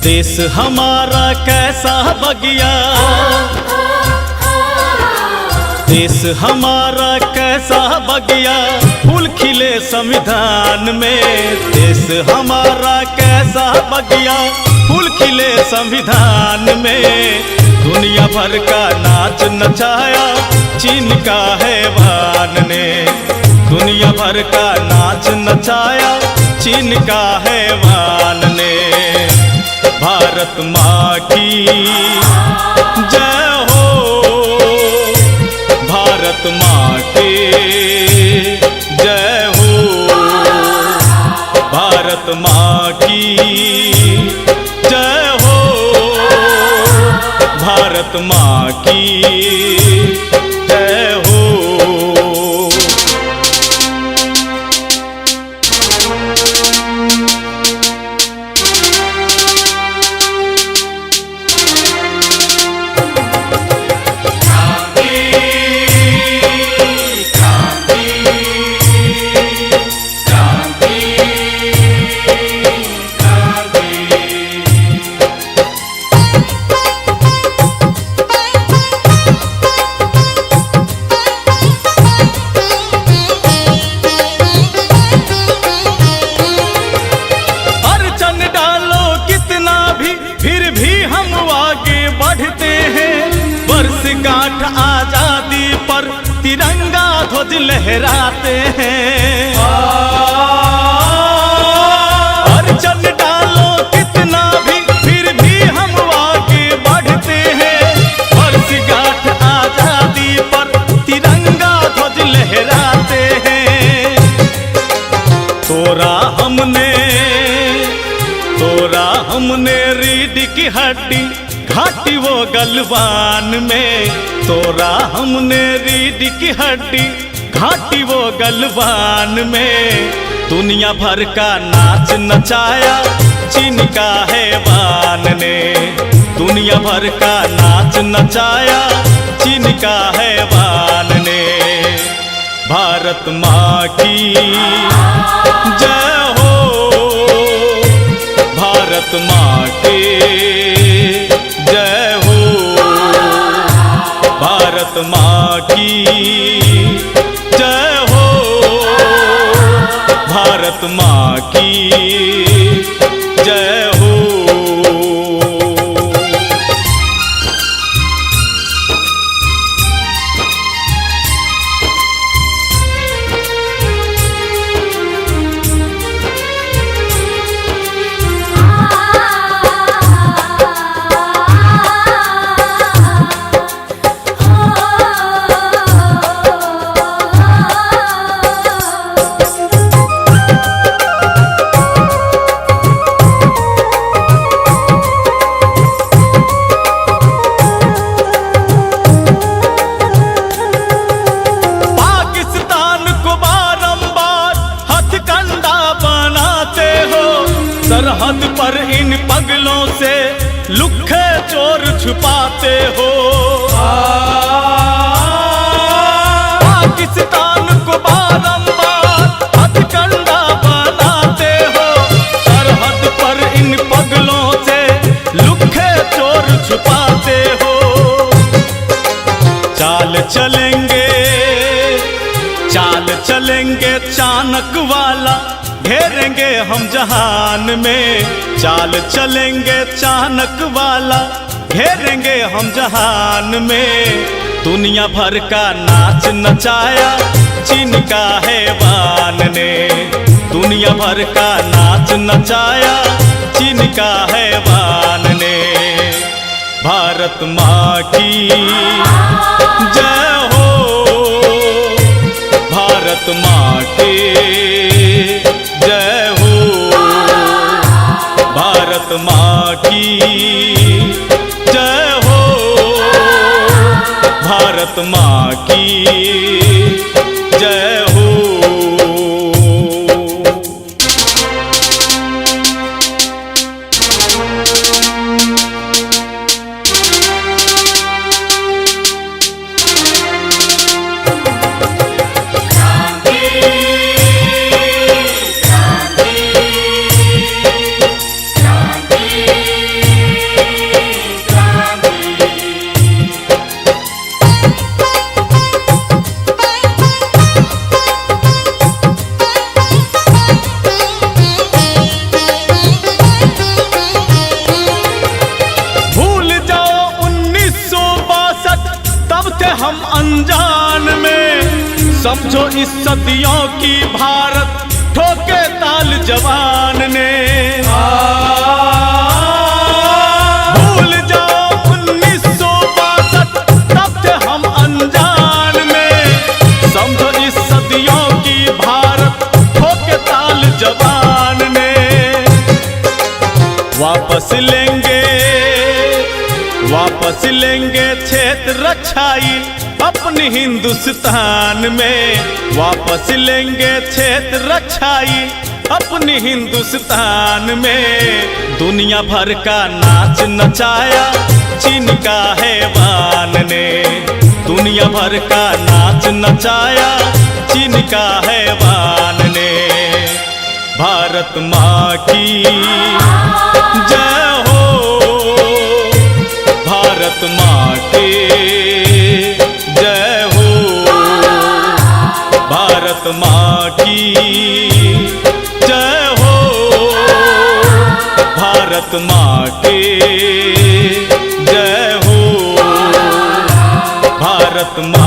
देश हमारा कैसा बगिया, देश हमारा कैसा बगिया, फूल खिले संविधान में। देश हमारा कैसा बगिया, फूल खिले संविधान में। दुनिया भर का नाच नचाया चीन का हैवान ने। दुनिया भर का नाच नचाया चीन का हैवान ने। भारत माँ की जय हो, भारत माँ की जय हो, भारत माँ की जय हो, भारत माँ की जय हो। वर्षगांठ आजादी पर तिरंगा ध्वज लहराते हैं। अड़चन डालो कितना भी, फिर भी हम आगे बढ़ते हैं। वर्षगांठ आजादी पर तिरंगा ध्वज लहराते हैं। तोड़ा हमने रीढ़ की हड्डी घाटी वो गलवान में। तोड़ा हमने रीढ़ की हड्डी घाटी वो गलवान में। दुनिया भर का नाच नचाया चीन का हैवान ने। दुनिया भर का नाच नचाया चीन का हैवान ने। भारत माँ की जय हो, भारत माँ की जय हो, भारत माँ की जय हो, भारत माँ की जय हो। सरहद पर इन पगलों से लुक्खे चोर छुपाते हो। पाकिस्तान को बारंबार हथकंडा बनाते हो। सरहद पर इन पगलों से लुक्खे चोर छुपाते हो। चाल चलेंगे चाणक वाला, घेरेंगे हम जहान में। चाल चलेंगे चाणक वाला, घेरेंगे हम जहान में। दुनिया भर का नाच नचाया चीन का हैवान ने। दुनिया भर का नाच नचाया चीन का हैवान ने। भारत माँ की जय हो, भारत माँ की जय हो, भारत माँ की जय हो, भारत माँ की जय हो। थे हम अनजान में, समझो इस सदियों की भारत ठोके ताल जवान ने। भूल जाओ 1962, तब थे हम अनजान में, समझो इस सदियों की भारत ठोके ताल जवान ने। वापस लेंगे क्षेत्र रक्षाई अपने हिंदुस्तान में, वापस लेंगे क्षेत्र रक्षाई अपने हिंदुस्तान में। दुनिया भर का नाच नचाया चीन का हैवान ने, दुनिया भर का नाच नचाया चीन का हैवान ने। भारत माँ की जय हो, भारत माँ की जय हो, भारत माँ की जय हो, भारत माँ की जय हो, भारत माँ